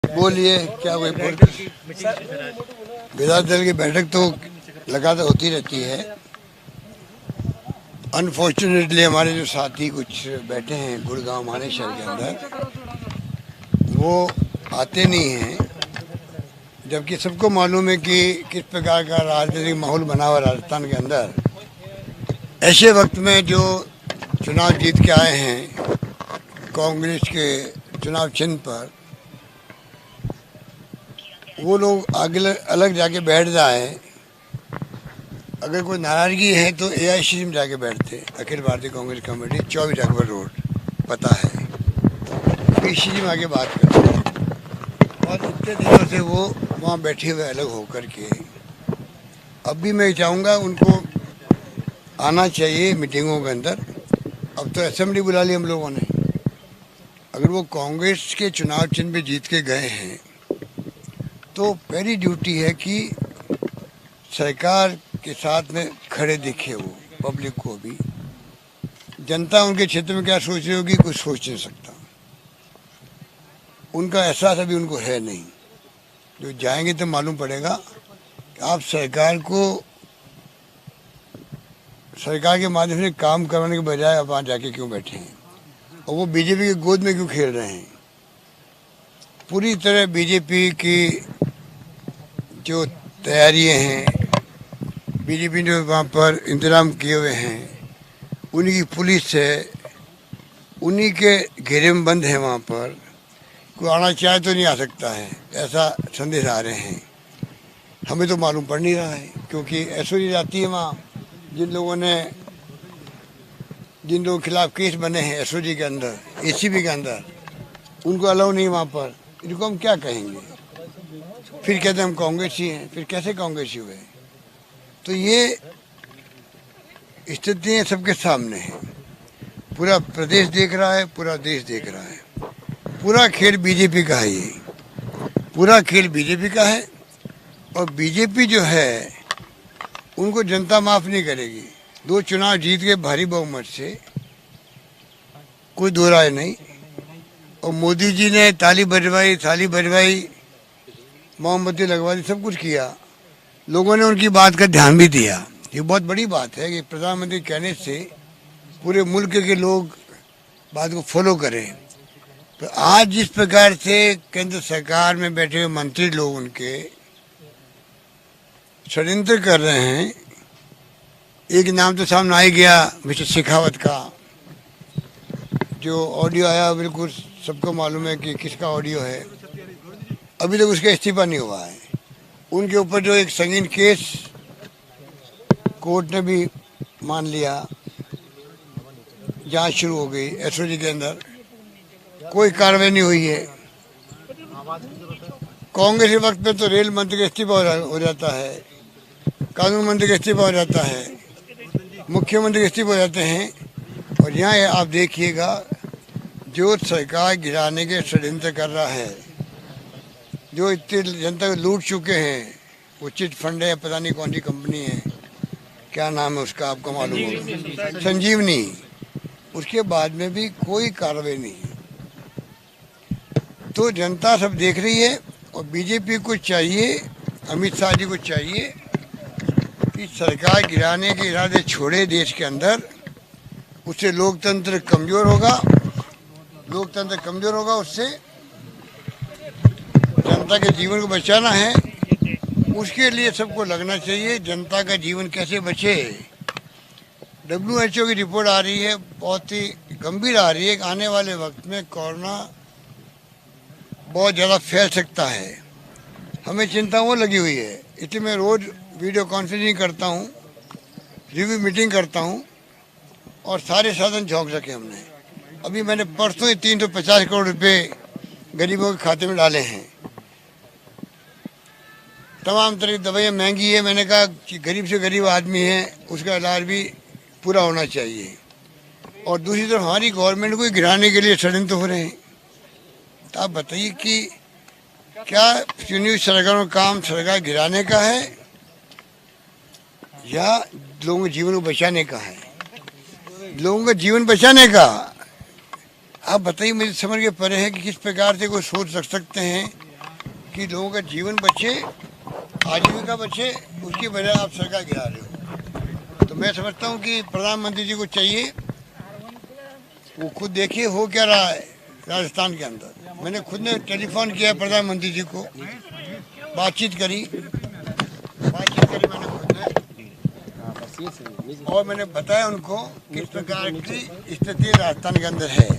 बोलिए क्या हुई? विधायक दल की बैठक तो लगातार होती रहती है। अनफॉर्चुनेटली हमारे जो साथी कुछ बैठे हैं गुड़गांव हमारे शहर के अंदर, वो आते नहीं हैं, जबकि सबको मालूम है कि किस प्रकार का राजनीतिक माहौल बना हुआ राजस्थान के अंदर। ऐसे वक्त में जो चुनाव जीत के आए हैं कांग्रेस के चुनाव चिन्ह पर, वो लोग आगे अलग जाके बैठ जाए। अगर कोई नाराजगी है तो एआईसीसी में जाके बैठते, अखिल भारतीय कांग्रेस कमेटी 24 अकबर रोड, पता है, पीसीसी में आके बात करते हैं। और इतने दिनों से वो वहाँ बैठे हुए अलग होकर के, अब भी मैं चाहूँगा उनको आना चाहिए मीटिंगों के अंदर। अब तो असेंबली बुला ली हम लोगों ने। अगर वो कांग्रेस के चुनाव चिन्ह पे जीत के गए हैं तो पहली ड्यूटी है कि सरकार के साथ में खड़े दिखे वो पब्लिक को भी। जनता उनके क्षेत्र में क्या सोच रही होगी कुछ सोच नहीं सकता, उनका एहसास अभी उनको है नहीं। जो जाएंगे तो मालूम पड़ेगा कि आप सरकार के माध्यम से काम करवाने के बजाय आप वहाँ जाके क्यों बैठे हैं, और वो बीजेपी की गोद में क्यों खेल रहे हैं। पूरी तरह बीजेपी की जो तैयारियां हैं, बीजेपी ने वहाँ पर इंतजाम किए हुए हैं, उन्हीं की पुलिस है, उन्हीं के घेरे में बंद है। वहाँ पर कोई आना चाहे तो नहीं आ सकता है, ऐसा संदेश आ रहे हैं। हमें तो मालूम पड़ नहीं रहा है, क्योंकि एसओजी जाती है वहाँ। जिन लोगों के खिलाफ केस बने हैं एसओजी के अंदर, एसीबी के अंदर, उनको अलाउ नहीं वहाँ पर। इनको हम क्या कहेंगे? फिर कहते हैं हम कांग्रेसी हैं, फिर कैसे कांग्रेसी हुए? तो ये स्थितियाँ सबके सामने हैं, पूरा प्रदेश देख रहा है, पूरा देश देख रहा है। पूरा खेल बीजेपी का है, ये पूरा खेल बीजेपी का है। और बीजेपी जो है उनको जनता माफ नहीं करेगी। 2 चुनाव जीत के भारी बहुमत से, कोई दो राय नहीं। और मोदी जी ने थाली बजवाई, मोमबत्ती लगवा दी, सब कुछ किया। लोगों ने उनकी बात का ध्यान भी दिया। ये बहुत बड़ी बात है कि प्रधानमंत्री कहने से पूरे मुल्क के लोग बात को फॉलो करें। तो आज जिस प्रकार से केंद्र सरकार में बैठे हुए मंत्री लोग उनके षड्यंत्र कर रहे हैं, एक नाम तो सामने आ ही गया मिस्टर शेखावत का। जो ऑडियो आया बिल्कुल सबको मालूम है कि किसका ऑडियो है। अभी तक उसका इस्तीफा नहीं हुआ है। उनके ऊपर जो एक संगीन केस कोर्ट ने भी मान लिया, जांच शुरू हो गई एसओजी के अंदर, कोई कार्रवाई नहीं हुई है। कांग्रेस के वक्त में तो रेल मंत्री का इस्तीफा हो जाता है, कानून मंत्री का इस्तीफा हो जाता है, मुख्यमंत्री का इस्तीफा हो जाते हैं। और यहाँ आप देखिएगा, जो सरकार गिराने के षड्यंत्र कर रहा है, जो इतनी जनता को लूट चुके हैं, वो चिट फंड है, पता नहीं कौन सी कंपनी है, क्या नाम है उसका, आपको मालूम होगा, संजीवनी। उसके बाद में भी कोई कार्रवाई नहीं। तो जनता सब देख रही है। और बीजेपी को चाहिए, अमित शाह जी को चाहिए कि सरकार गिराने के इरादे छोड़े देश के अंदर। उससे लोकतंत्र कमजोर होगा, उससे जनता के जीवन को बचाना है। उसके लिए सबको लगना चाहिए। जनता का जीवन कैसे बचे? WHO की रिपोर्ट आ रही है, बहुत ही गंभीर आ रही है कि आने वाले वक्त में कोरोना बहुत ज़्यादा फैल सकता है। हमें चिंता वो लगी हुई है, इसलिए मैं रोज़ वीडियो कॉन्फ्रेंसिंग करता हूँ, रिव्यू मीटिंग करता हूँ, और सारे साधन झोंक सके हमने। अभी मैंने परसों ही 350 करोड़ रुपए गरीबों के खाते में डाले हैं। तमाम तरह की दवाइयाँ महंगी है, मैंने कहा कि गरीब से गरीब आदमी है, उसका इलाज भी पूरा होना चाहिए। और दूसरी तरफ हमारी गवर्नमेंट को गिराने के लिए षड्यंत्र हो रहे हैं। तो आप बताइए कि क्या चुनी सरकारों का काम सरकार गिराने का है या लोगों के जीवन को बचाने का है? लोगों का जीवन बचाने का। आप बताइए, मुझे समझ के परे है कि किस प्रकार से कोई सोच रख सकते हैं कि लोगों का जीवन बचे, आजीविका बचे, उसकी वजह आप सरकार गिरा रहे हो। तो मैं समझता हूँ कि प्रधानमंत्री जी को चाहिए वो खुद देखिए हो क्या रहा है राजस्थान के अंदर। मैंने खुद ने टेलीफोन किया प्रधानमंत्री जी को, बातचीत करी मैंने खुद ने, और मैंने बताया उनको किस प्रकार की स्थिति राजस्थान के अंदर है।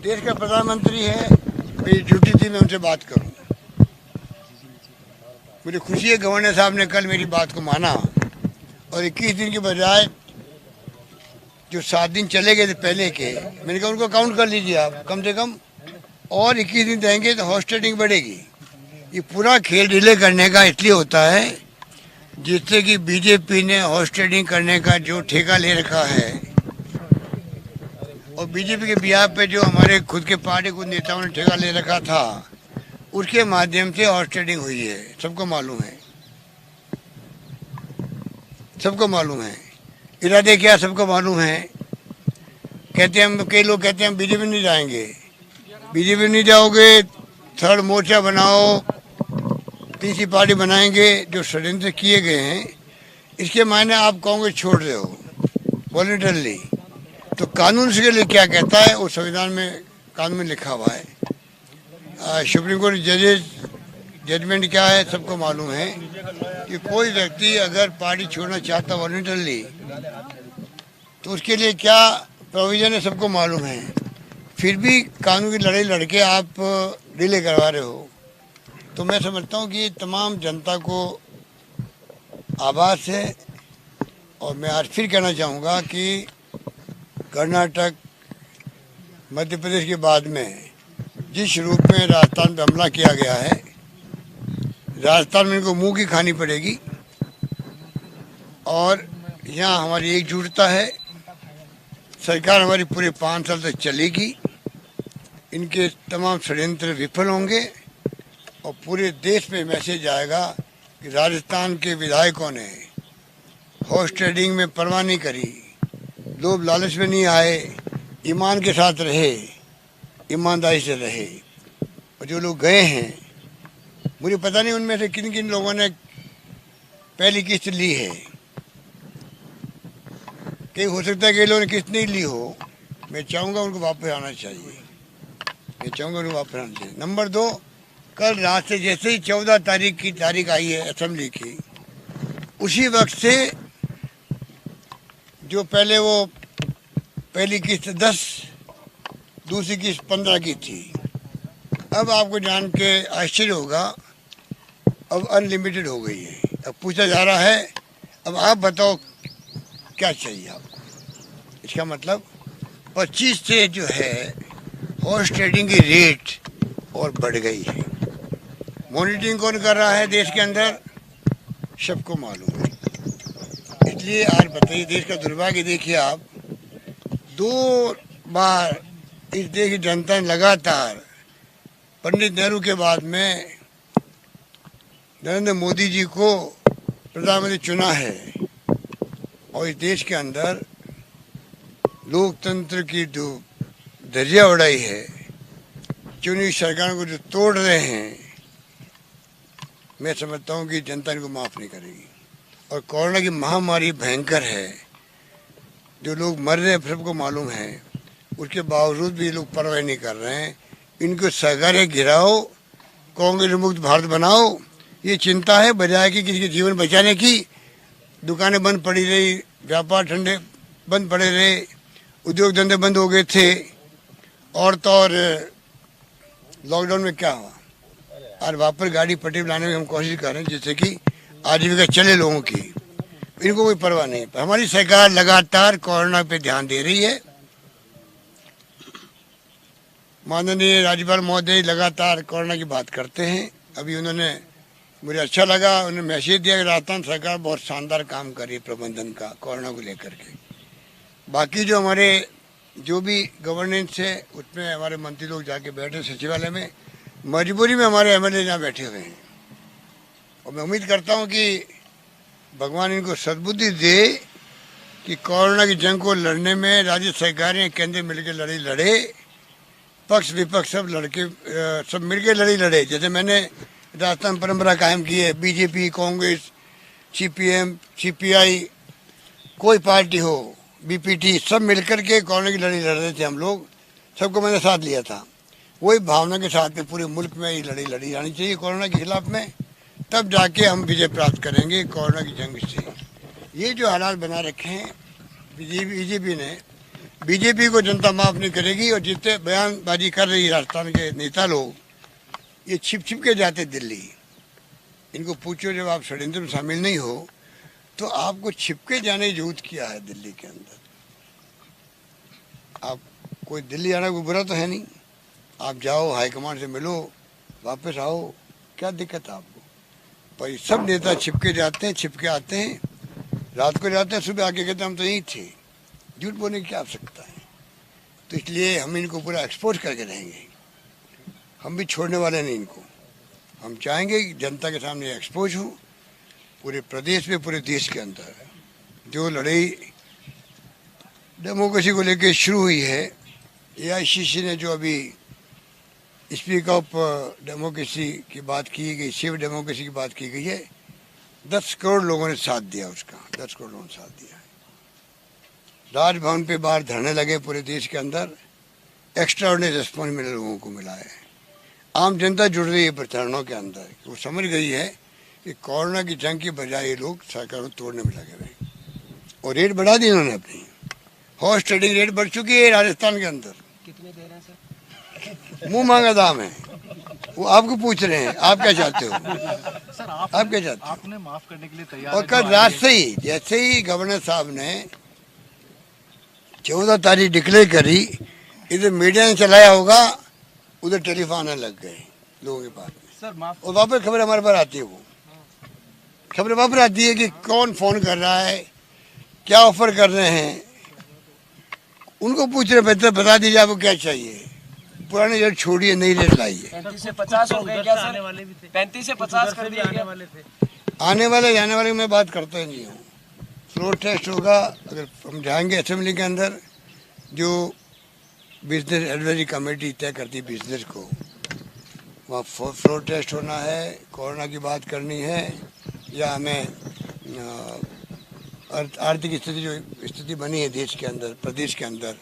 देश का प्रधानमंत्री है, मेरी ड्यूटी थी मैं उनसे बात करूं। मुझे खुशी है गवर्नर साहब ने कल मेरी बात को माना और 21 दिन के बजाय जो 7 दिन चले गए थे पहले के, मैंने कहा उनको काउंट कर लीजिए आप, कम से कम और 21 दिन देंगे तो हॉर्स ट्रेडिंग बढ़ेगी। ये पूरा खेल डिले करने का इसलिए होता है जिससे कि बीजेपी ने हॉर्स ट्रेडिंग करने का जो ठेका ले रखा है और बीजेपी के बिहार पे जो हमारे खुद के पार्टी कुछ नेताओं ने ठेका ले रखा था, उसके माध्यम से हॉर्स ट्रेडिंग हुई है। सबको मालूम है, सबको मालूम है। इरादे क्या सबको मालूम है। कहते हैं हम, कई लोग कहते हैं हम बीजेपी नहीं जाएंगे। बीजेपी नहीं जाओगे, थर्ड मोर्चा बनाओ, तीसरी पार्टी बनाएंगे, जो षड्यंत्र किए गए हैं इसके मायने आप कांग्रेस छोड़ रहे हो वॉलंटरली। तो कानून इसके लिए क्या कहता है, वो संविधान में कानून में लिखा हुआ है। सुप्रीम कोर्ट जजमेंट क्या है सबको मालूम है कि कोई व्यक्ति अगर पार्टी छोड़ना चाहता वॉलंटरली तो उसके लिए क्या प्रोविजन है सबको मालूम है। फिर भी कानून की लड़ाई लड़के आप डिले करवा रहे हो। तो मैं समझता हूँ कि तमाम जनता को आभास है। और मैं आज फिर कहना चाहूँगा कि कर्नाटक, मध्य प्रदेश के बाद में जिस रूप में राजस्थान पर हमला किया गया है, राजस्थान में इनको मुंह की खानी पड़ेगी। और यहाँ हमारी एकजुटता है, सरकार हमारी पूरे 5 साल तक चलेगी, इनके तमाम षड्यंत्र विफल होंगे और पूरे देश में मैसेज आएगा कि राजस्थान के विधायकों ने हॉर्स ट्रेडिंग में परवाह नहीं करी, लोभ लालच में नहीं आए, ईमान के साथ रहे, ईमानदारी से रहे। और जो लोग गए हैं, मुझे पता नहीं उनमें से किन किन लोगों ने पहली किस्त ली है, कहीं हो सकता है कि लोगों ने किस्त नहीं ली हो। मैं चाहूँगा उनको वापस आना चाहिए, मैं चाहूँगा उनको वापस आना चाहिए। नंबर 2, कल रात से जैसे ही 14 तारीख की तारीख आई है असेंबली की, उसी वक्त से जो पहले वो पहली किस्त 10, दूसरी किस्त 15 की थी, अब आपको जान के आश्चर्य होगा अब अनलिमिटेड हो गई है। अब पूछा जा रहा है अब आप बताओ क्या चाहिए आपको। इसका मतलब 25 से जो है हॉर्स ट्रेडिंग की रेट और बढ़ गई है। मॉनिटरिंग कौन कर रहा है देश के अंदर, सबको मालूम है। इसलिए आज बताइए, देश का दुर्भाग्य देखिए आप, 2 बार इस देश की जनता ने लगातार पंडित नेहरू के बाद में नरेंद्र मोदी जी को प्रधानमंत्री चुना है। और इस देश के अंदर लोकतंत्र की जो धज्जियां उड़ाई है, चुनी सरकार को जो तोड़ रहे हैं, मैं समझता हूँ कि जनता इनको माफ़ नहीं करेगी। और कोरोना की महामारी भयंकर है, जो लोग मर रहे हैं सबको मालूम है, उसके बावजूद भी लोग परवाह नहीं कर रहे हैं। इनको सरकारें गिराओ, कांग्रेस मुक्त भारत बनाओ, ये चिंता है, बजाय कि किसी के जीवन बचाने की। दुकानें बंद पड़ी रही, व्यापार ठंडे बंद पड़े रहे, उद्योग धंधे बंद हो गए थे। और तो और लॉकडाउन में क्या हुआ, और वापस गाड़ी पटरी लाने की हम कोशिश कर रहे हैं जिससे कि आजीविका चले लोगों की। इनको कोई परवाह नहीं। हमारी सरकार लगातार कोरोना पे ध्यान दे रही है। माननीय राज्यपाल महोदय लगातार कोरोना की बात करते हैं। अभी उन्होंने, मुझे अच्छा लगा, उन्होंने मैसेज दिया कि राजस्थान सरकार बहुत शानदार काम कर रही है प्रबंधन का कोरोना को लेकर के। बाकी जो हमारे जो भी गवर्नेंस है उसमें हमारे मंत्री लोग जाके बैठे सचिवालय में, मजबूरी में हमारे एमएलए यहाँ बैठे हुए हैं। और मैं उम्मीद करता हूँ कि भगवान इनको सद्बुद्धि दे कि कोरोना की जंग को लड़ने में राज्य सरकारें केंद्र मिलकर लड़े पक्ष विपक्ष सब लड़के सब मिलके लड़े। जैसे मैंने राजस्थान परंपरा कायम की है, बीजेपी, कांग्रेस, सीपीएम, सीपीआई, कोई पार्टी हो, बीपीटी, सब मिलकर के कोरोना की लड़ाई लड़ रहे थे हम लोग। सबको मैंने साथ लिया था। वही भावना के साथ में पूरे मुल्क में ये लड़ी जानी चाहिए कोरोना के खिलाफ में, तब जाके हम विजय प्राप्त करेंगे कोरोना की जंग से। ये जो हालात बना रखे हैं बीजेपी ने, बीजेपी को जनता माफ नहीं करेगी। और जितने बयानबाजी कर रही राजस्थान के नेता लोग, ये छिप के जाते दिल्ली। इनको पूछो, जब आप षड्यंत्र में शामिल नहीं हो तो आपको छिपके जाने की जरूरत क्या है दिल्ली के अंदर? आप कोई दिल्ली आना कोई बुरा तो है नहीं, आप जाओ, हाईकमांड से मिलो, वापस आओ, क्या दिक्कत है आपको? पर सब नेता छिपके जाते हैं, छिपके आते हैं, रात को जाते हैं, सुबह आके कहते हैं हम तो यहीं थे। झूठ बोलने की क्या आवश्यकता है? तो इसलिए हम इनको पूरा एक्सपोज करके रहेंगे। हम भी छोड़ने वाले नहीं इनको। हम चाहेंगे कि जनता के सामने एक्सपोज हो, पूरे प्रदेश में, पूरे देश के अंदर। जो लड़ाई डेमोक्रेसी को लेकर शुरू हुई है, एआईसीसी ने जो अभी स्पीक ऑफ डेमोक्रेसी की बात की गई, सेव डेमोक्रेसी की बात की गई है, 10 करोड़ लोगों ने साथ दिया उसका। 10 करोड़ लोगों ने साथ दिया। राजभवन पे बाहर धरने लगे पूरे देश के अंदर। एक्स्ट्रा ऑर्डिनरी रिस्पॉन्स मिले लोगों को मिला है। आम जनता जुड़ रही है प्रचारणों के अंदर। वो समझ गई है कि कोरोना की जंग की बजाय ये लोग सरकार को तोड़ने में लगे हुए। और रेट बढ़ा दी इन्होंने अपनी। हॉर्स ट्रेडिंग रेट बढ़ चुकी है राजस्थान के अंदर। कितने दे रहे हैं सर? मुंह मांगा दाम है। वो आपको पूछ रहे हैं, आप क्या चाहते हो? सर आप क्या चाहते हो? आपने माफ करने के लिए तैयार और कल रात से ही जैसे ही गवर्नर साहब ने 14 तारीख डिक्लेयर करी, इधर मीडिया ने चलाया होगा, उधर टेलीफोन लग गए लोगों के पास में। सर माफ। और वापस खबर हमारे पास आती है। वो खबर वापस आती है कि कौन फोन कर रहा है, क्या ऑफर कर रहे हैं। उनको पूछ रहे, बेहतर बता दीजिए आपको क्या चाहिए। पुराने रेट छोड़िए, नई रेट लाइए। 35 से 50 हो गए क्या सर? 35 से 50 कर दिए आने वाले थे। आने वाले जाने वाले मैं बात करता ही नहीं हूँ। फ्लोर टेस्ट होगा, अगर हम जाएंगे असेंबली के अंदर, जो बिजनेस एडवाइजरी कमेटी तय करती है बिजनेस को, वहाँ फ्लोर टेस्ट होना है, कोरोना की बात करनी है, या हमें आर्थिक स्थिति, जो स्थिति बनी है देश के अंदर, प्रदेश के अंदर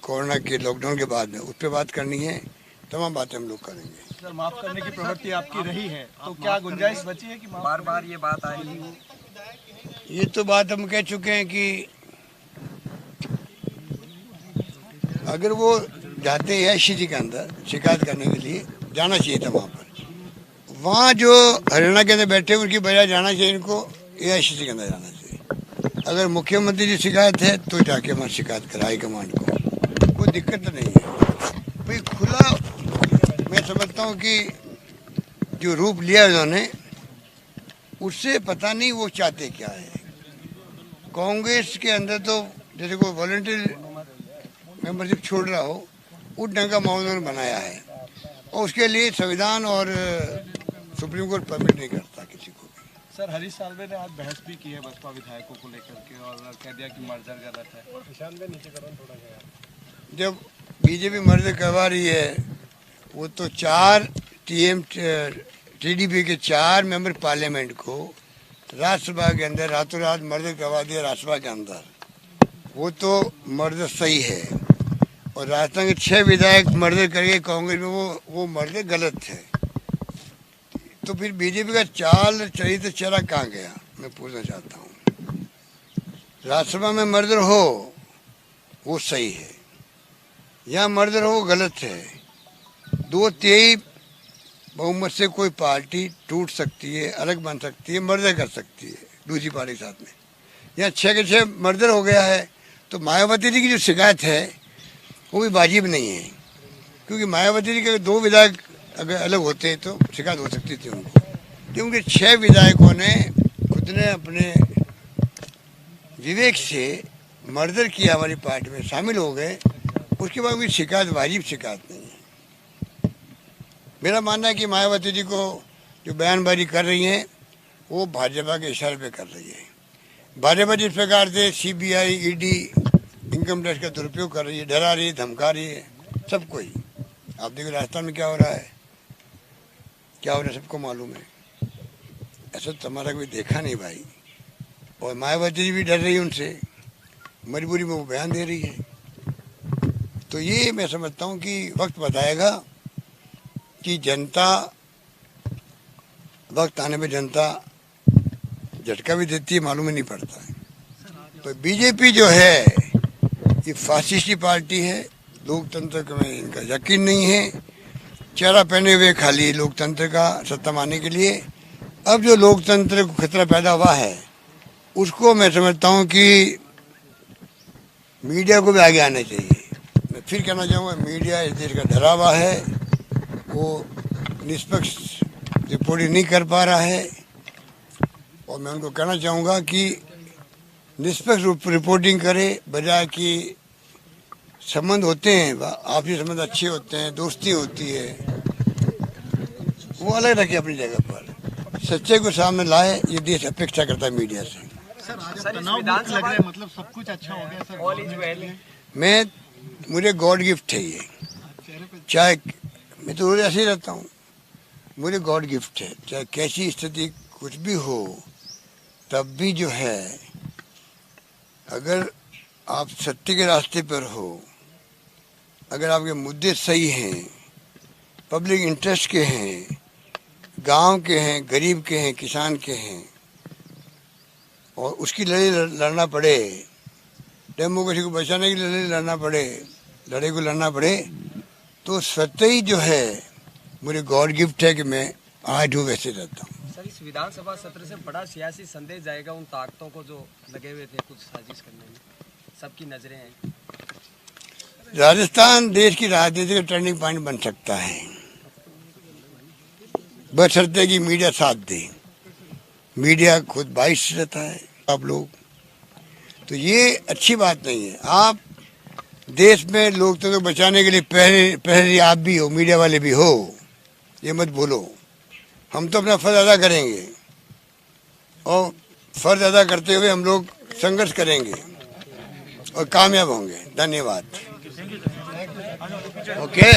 कोरोना के लॉकडाउन के बाद में, उस पर बात करनी है। तमाम बातें हम लोग करेंगे। सर माफ करने की प्रवृत्ति आपकी रही है, तो क्या गुंजाइश बची है कि बार बार ये बात आएगी? ये तो बात हम कह चुके हैं कि अगर वो जाते हैं एआईसीसी के अंदर शिकायत करने के लिए, जाना चाहिए था वहाँ पर। वहाँ जो हरियाणा के अंदर बैठे उनकी बजाय जाना चाहिए इनको एआईसीसी के अंदर जाना चाहिए। अगर मुख्यमंत्री जी शिकायत है तो जाके वहाँ शिकायत कराए हाईकमांड को, कोई दिक्कत तो नहीं है। भाई खुला, मैं समझता हूँ कि जो रूप लिया उन्होंने, उससे पता नहीं वो चाहते क्या है। कांग्रेस के अंदर तो जैसे कोई वॉलंटियर मेंबरशिप छोड़ रहा हो, उस ढंग का माहौल उन्होंने बनाया है। और उसके लिए संविधान और सुप्रीम कोर्ट परमिट नहीं करता किसी को भी। सर हरीश साल्वे ने आज बहस भी की है बसपा विधायकों को लेकर के, और कह दिया कि मर्जर गलत है। जब बीजेपी मर्जर करवा रही है, वो तो 4 टीडीपी के 4 मेंबर पार्लियामेंट को राज्यसभा के अंदर रातों रात मर्जर करवा दिया राज्यसभा के अंदर। वो तो मर्जर सही है। और राजस्थान के 6 विधायक मर्डर करके कांग्रेस में, वो मर्डर गलत है। तो फिर बीजेपी का चाल चरित्र चला कहाँ गया, मैं पूछना चाहता हूँ। राज्यसभा में मर्डर हो वो सही है, या मर्डर हो वो गलत है। 2/3 बहुमत से कोई पार्टी टूट सकती है, अलग बन सकती है, मर्डर कर सकती है दूसरी पार्टी के साथ में। यहाँ 6 के 6 मर्डर हो गया है। तो मायावती जी की जो शिकायत है वो भी वाजिब नहीं है, क्योंकि मायावती जी के 2 विधायक अगर अलग होते तो शिकायत हो सकती थी उनको। क्योंकि 6 विधायकों ने खुद ने अपने विवेक से मर्डर किया, हमारी पार्टी में शामिल हो गए, उसके बाद कोई शिकायत वाजिब शिकायत नहीं है। मेरा मानना है कि मायावती जी को जो बयानबाजी कर रही हैं वो भाजपा के इशारे पे कर रही है। भाजपा जिस प्रकार से सीबीआई, ईडी, इनकम टैक्स का दुरुपयोग कर रही है, डरा रही है, धमका रही है सबको ही। आप देखो राजस्थान में क्या हो रहा है, क्या हो रहा है सबको मालूम है। ऐसा तो हमारा कोई देखा नहीं भाई। और मायावती जी भी डर रही है उनसे, मजबूरी में वो बयान दे रही है। तो ये मैं समझता हूँ कि वक्त बताएगा कि जनता, वक्त आने पे जनता झटका भी देती है, मालूम ही नहीं पड़ता है। तो बीजेपी जो है ये फासिस्टी पार्टी है, लोकतंत्र में इनका यकीन नहीं है, चेहरा पहने हुए खाली लोकतंत्र का सत्ता मारने के लिए। अब जो लोकतंत्र को खतरा पैदा हुआ है उसको मैं समझता हूँ कि मीडिया को भी आगे आना चाहिए। मैं फिर कहना चाहूँगा, मीडिया इस देश का डरा हुआ है, वो निष्पक्ष रिपोर्टिंग नहीं कर पा रहा है। और मैं उनको कहना चाहूँगा कि निष्पक्ष रिपोर्टिंग करे, बजाय कि संबंध होते हैं आपसी संबंध अच्छे होते हैं, दोस्ती होती है, वो अलग रखे अपनी जगह पर, सच्चे को सामने लाए, ये देश अपेक्षा करता है मीडिया से। सर आज तनाव मुक्त लग रहा है, मतलब सब कुछ अच्छा हो गया सर, ऑल इज वेल। मुझे गॉड गिफ्ट है ये, चाहे मैं तो रोज ऐसे ही रहता हूँ, मुझे गॉड गिफ्ट है। चाहे कैसी स्थिति कुछ भी हो, तब भी जो है अगर आप सत्य के रास्ते पर हो, अगर आपके मुद्दे सही हैं, पब्लिक इंटरेस्ट के हैं, गांव के हैं, गरीब के हैं, किसान के हैं, और उसकी लड़ाई लड़ना पड़े, डेमोक्रेसी को बचाने की लड़ाई लड़ना पड़े, लड़ाई को लड़ना पड़े, तो सत्य ही जो है मुझे गॉड गिफ्ट है कि मैं आज हूँ वैसे रहता हूँ। सर इस विधानसभा सत्र से बड़ा सियासी संदेश जाएगा उन ताकतों को जो लगे हुए थे कुछ साजिश करने में, सबकी नजरें हैं। राजस्थान देश की राजनीति का टर्निंग पॉइंट बन सकता है, बशर्ते कि मीडिया साथ दे। मीडिया खुद बाइस रहता है आप लोग, तो ये अच्छी बात नहीं है। आप देश में लोकतंत्र को बचाने के लिए पहले आप भी हो, मीडिया वाले भी हो, ये मत भूलो। हम तो अपना फर्ज अदा करेंगे और फर्ज अदा करते हुए हम लोग संघर्ष करेंगे और कामयाब होंगे। धन्यवाद। ओके।